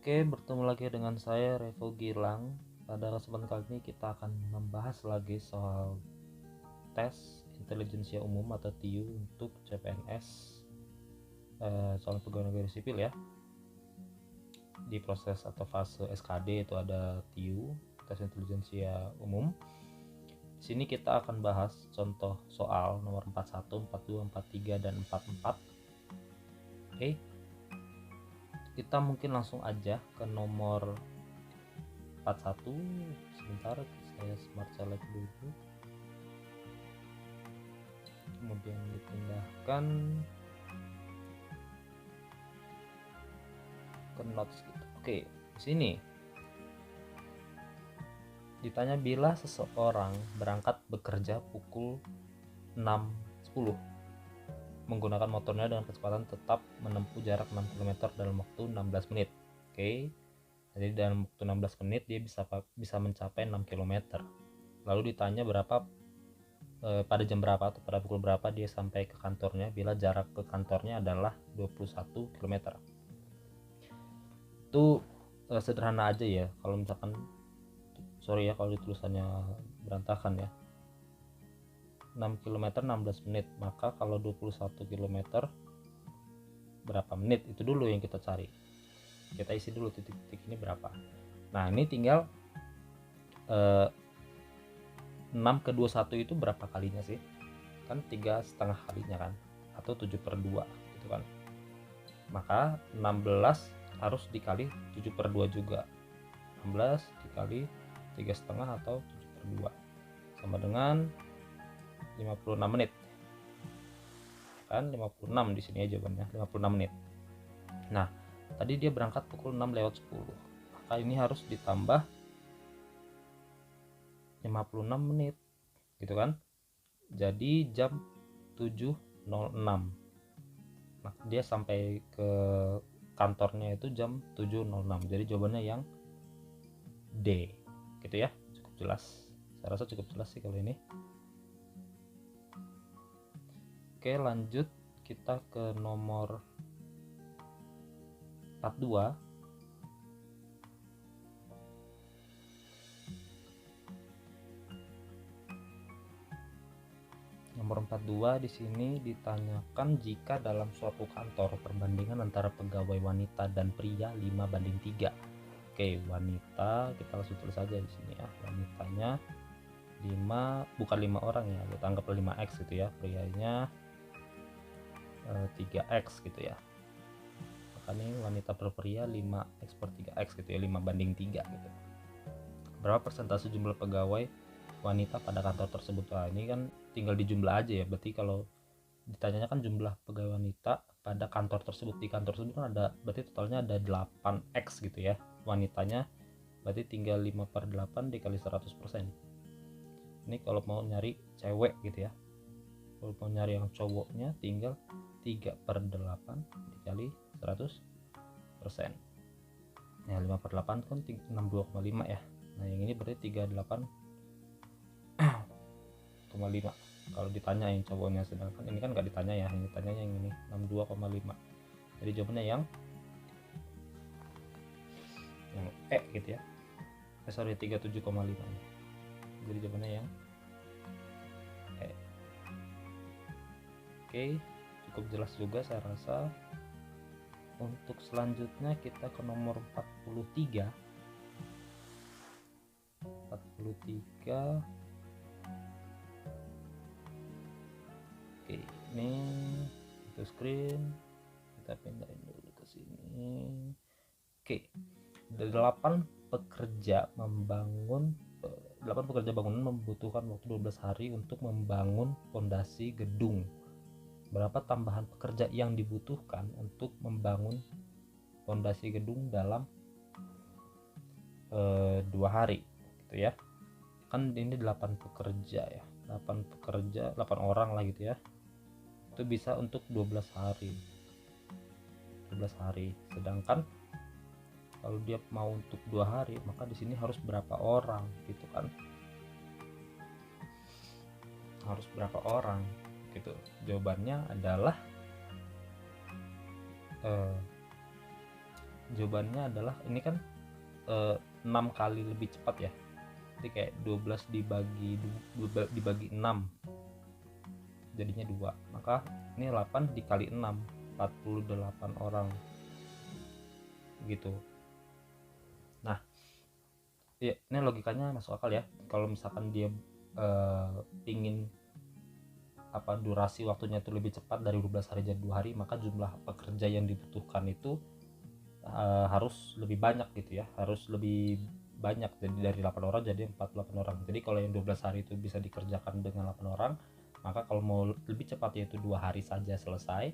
Oke, bertemu lagi dengan saya Revo Gilang. Pada kesempatan kali ini kita akan membahas lagi soal tes intelijensia umum atau TIU untuk CPNS, calon pegawai negeri sipil ya. Di proses atau fase SKD itu ada TIU, tes intelijensia umum. Di sini kita akan bahas contoh soal nomor 41, 42, 43 dan 44. Oke. Kita mungkin langsung aja ke nomor 41. Sebentar, saya smart select dulu, kemudian dipindahkan ke notes gitu. Oke, di sini ditanya bila seseorang berangkat bekerja pukul 6.10 menggunakan motornya dengan kecepatan tetap menempuh jarak 6 km dalam waktu 16 menit. Oke. Jadi dalam waktu 16 menit dia bisa mencapai 6 km. Lalu ditanya pada jam berapa atau pada pukul berapa dia sampai ke kantornya bila jarak ke kantornya adalah 21 km. Itu sederhana aja ya. Kalau misalkan sorry ya kalau tulisannya berantakan ya. 6 km 16 menit, maka kalau 21 km berapa menit, itu dulu yang kita cari. Kita isi dulu titik-titik ini berapa. Nah ini tinggal 6 ke 21 itu berapa kalinya sih? Kan 3,5 kalinya kan, atau 7/2 gitu kan. Maka 16 harus dikali 7/2 juga. 16 dikali 3,5 atau 7/2 sama dengan 56 menit kan. 56 di sini aja jawabannya, 56 menit. Nah tadi dia berangkat pukul 6:10, maka ini harus ditambah 56 menit gitu kan, jadi jam 7.06. Nah dia sampai ke kantornya itu jam 7.06, jadi jawabannya yang D gitu ya. Cukup jelas, saya rasa cukup jelas sih kalau ini. Oke, lanjut kita ke nomor 42. Nomor 42 di sini ditanyakan jika dalam suatu kantor perbandingan antara pegawai wanita dan pria 5:3. Oke, wanita kita langsung tulis saja di sini ya. Wanitanya 5, bukan 5 orang ya, kita anggap 5x gitu ya. Prianya 3x gitu ya. Maka ini wanita per pria 5x per 3x gitu ya, 5:3 gitu. Berapa persentase jumlah pegawai wanita pada kantor tersebut? Nah ini kan tinggal dijumlah aja ya. Berarti kalau ditanyanya kan jumlah pegawai wanita pada kantor tersebut, di kantor tersebut kan ada, berarti totalnya ada 8x gitu ya wanitanya, berarti tinggal 5/8 dikali 100%. Ini kalau mau nyari cewek gitu ya. Kalau mau nyari yang cowoknya tinggal 3/8 dikali 100%. Ya 5/8 kan 62,5 ya. Nah yang ini berarti 38,5 kalau ditanya yang cowoknya, sedangkan ini kan nggak ditanya ya, yang ditanya yang ini 62,5. jadi jawabannya yang E gitu ya. Sorry 37,5 ya. Jadi jawabannya yang E. Oke, cukup jelas juga saya rasa. Untuk selanjutnya kita ke nomor 43. Oke, ini itu screen, kita pindahin dulu ke sini. Oke, 8 pekerja bangunan membutuhkan waktu 12 hari untuk membangun fondasi gedung. Berapa tambahan pekerja yang dibutuhkan untuk membangun fondasi gedung dalam 2 hari gitu ya. Kan ini 8 pekerja ya, 8 orang lah gitu ya. Itu bisa untuk 12 hari. Sedangkan kalau dia mau untuk 2 hari, maka di sini harus berapa orang gitu kan? Harus berapa orang gitu. Jawabannya adalah Jawabannya adalah ini kan 6 kali lebih cepat ya, jadi kayak 12 dibagi 6 jadinya 2, maka ini 8 dikali 6 48 orang gitu. Nah ya, ini logikanya masuk akal ya. Kalau misalkan dia ingin durasi waktunya itu lebih cepat dari 12 hari jadi 2 hari, maka jumlah pekerja yang dibutuhkan itu harus lebih banyak gitu ya, harus lebih banyak, jadi dari 8 orang jadi 48 orang. Jadi kalau yang 12 hari itu bisa dikerjakan dengan 8 orang, maka kalau mau lebih cepat yaitu 2 hari saja selesai,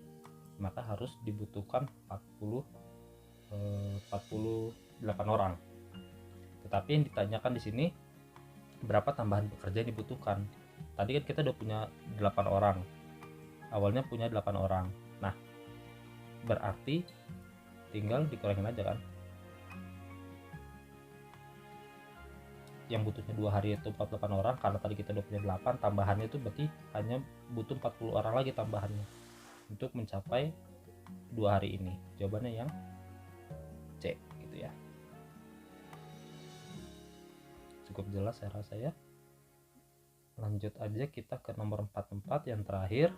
maka harus dibutuhkan 48 orang. Tetapi yang ditanyakan di sini berapa tambahan pekerja yang dibutuhkan. Tadi kan kita udah punya 8 orang, awalnya punya 8 orang. Nah berarti tinggal dikurangin aja kan, yang butuhnya 2 hari itu 48 orang, karena tadi kita udah punya 8, tambahannya itu berarti hanya butuh 40 orang lagi tambahannya untuk mencapai 2 hari ini. Jawabannya yang C gitu ya. Cukup jelas saya rasa ya. Lanjut aja kita ke nomor 44 yang terakhir.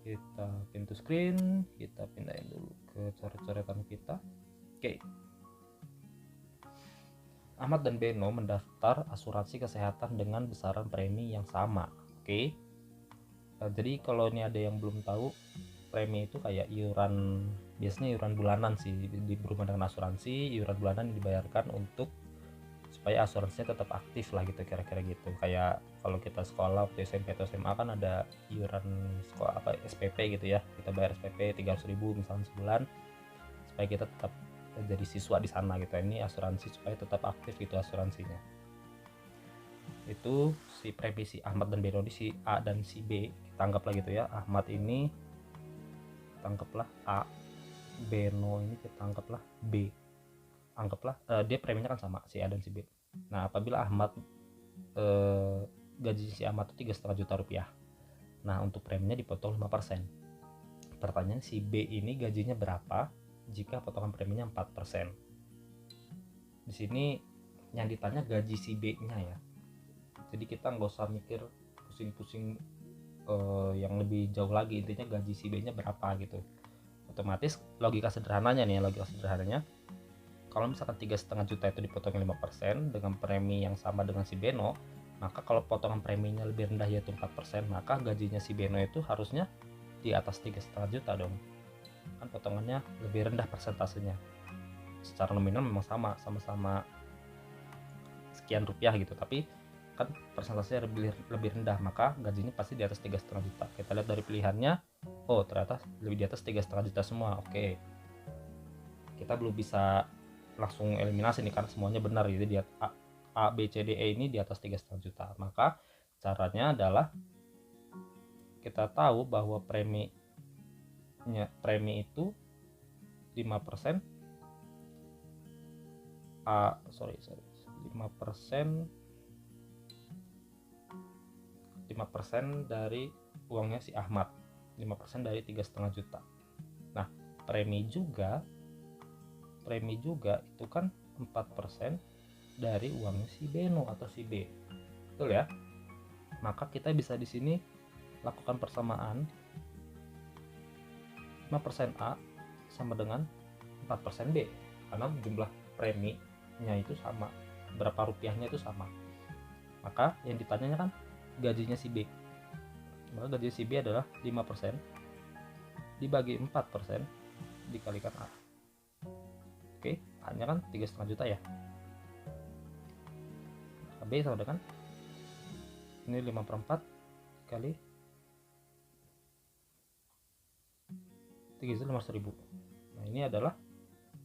Kita pintu screen, kita pindahin dulu ke coret-coretan kita. Oke. Ahmad dan Beno mendaftar asuransi kesehatan dengan besaran premi yang sama. Oke. Jadi kalau ini ada yang belum tahu, premi itu kayak iuran, biasanya iuran bulanan sih di berhubungan dengan asuransi. Iuran bulanan yang dibayarkan untuk supaya asuransinya tetap aktif lah gitu, kira-kira gitu. Kayak kalau kita sekolah waktu SMP atau SMA kan ada iuran sekolah SPP gitu ya, kita bayar SPP 300.000 misalnya sebulan supaya kita tetap jadi siswa di sana gitu. Ini asuransi supaya tetap aktif gitu asuransinya. Itu si premi si Ahmad dan Beno, di si A dan si B kita anggaplah gitu ya. Ahmad ini tangkaplah A, Beno ini kita anggaplah B. Anggaplah dia preminya kan sama si A dan si B. Nah apabila Ahmad gaji si Ahmad itu 3,5 juta rupiah, nah untuk preminya dipotong 5%. Pertanyaan, si B ini gajinya berapa jika potongan preminya 4%? Di sini yang ditanya gaji si B nya ya, jadi kita nggak usah mikir pusing-pusing yang lebih jauh lagi, intinya gaji si B nya berapa gitu. Otomatis logika sederhananya kalau misalkan 3,5 juta itu dipotong 5% dengan premi yang sama dengan si Beno, maka kalau potongan preminya lebih rendah yaitu 4%, maka gajinya si Beno itu harusnya di atas 3,5 juta dong. Kan potongannya lebih rendah persentasenya. Secara nominal memang sama-sama sekian rupiah gitu, tapi kan persentasenya lebih rendah, maka gajinya pasti di atas 3,5 juta. Kita lihat dari pilihannya, oh ternyata lebih di atas 3,5 juta semua. Oke, kita belum bisa langsung eliminasi nih karena semuanya benar gitu, di A, B, C, D, E ini di atas 3,5 juta. Maka caranya adalah kita tahu bahwa premi itu 5% 5% dari uangnya si Ahmad, 5% dari 3,5 juta. Nah premi juga itu kan 4% dari uangnya si Beno atau si B, betul ya. Maka kita bisa di sini lakukan persamaan, 5% A sama dengan 4% B, karena jumlah preminya itu sama, berapa rupiahnya itu sama. Maka yang ditanyanya kan gajinya si B, maka gaji si B adalah 5% dibagi 4% dikalikan A. Oke, A-nya kan 3,5 juta ya. B sama dengan ini 5/4 kali 3.500.000. Nah ini adalah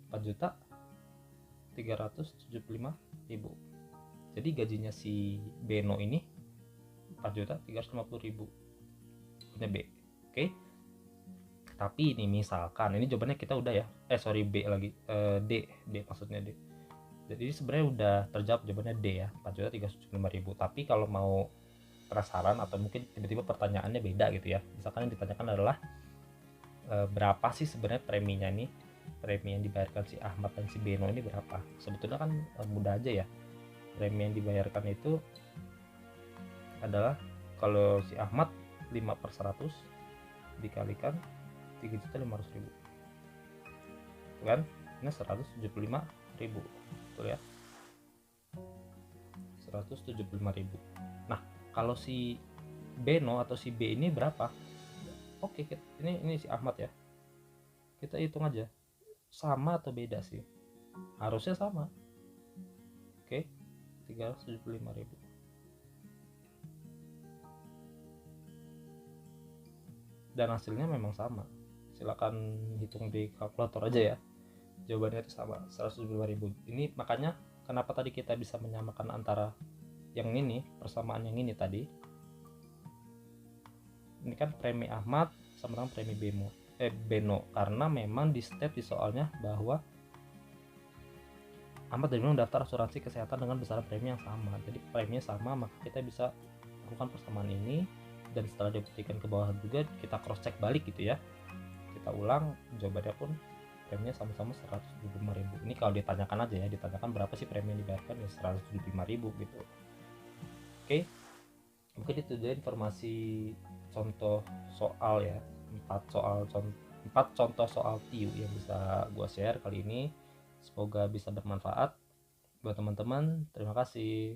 4.375.000. Jadi gajinya si Beno ini 4.350.000 punya B. Oke. Tapi ini misalkan, ini jawabannya kita udah ya, B lagi, D maksudnya D. Jadi sebenarnya udah terjawab jawabannya D ya, 4.375.000. Tapi kalau mau penasaran atau mungkin tiba-tiba pertanyaannya beda gitu ya. Misalkan yang ditanyakan adalah berapa sih sebenarnya preminya nih, premi yang dibayarkan si Ahmad dan si Beno ini berapa. Sebetulnya kan mudah aja ya. Premi yang dibayarkan itu adalah kalau si Ahmad 5/100 dikalikan 3.500.000 kan, ini 175.000, betul ya, 175.000. Nah kalau si Beno atau si B ini berapa? Oke, ini si Ahmad ya, kita hitung aja sama atau beda sih, harusnya sama. Oke, 375.000. Dan hasilnya memang sama, silakan hitung di kalkulator aja ya, jawabannya itu sama, 175.000. Ini makanya kenapa tadi kita bisa menyamakan antara yang ini, persamaan yang ini tadi, ini kan premi Ahmad sama dengan premi Beno, karena memang di step di soalnya bahwa Ahmad dan Beno daftar asuransi kesehatan dengan besaran premi yang sama, jadi preminya sama, maka kita bisa lakukan persamaan ini. Dan setelah dibuktikan ke bawah juga kita cross check balik gitu ya, kita ulang, jawabannya pun preminya sama-sama 175.000. Ini kalau ditanyakan aja ya, ditanyakan berapa sih premi yang dibayarkan, ya 175.000 gitu. Oke, mungkin itu aja informasi contoh soal ya, 4 contoh soal TIU yang bisa gua share kali ini. Semoga bisa bermanfaat buat teman-teman. Terima kasih.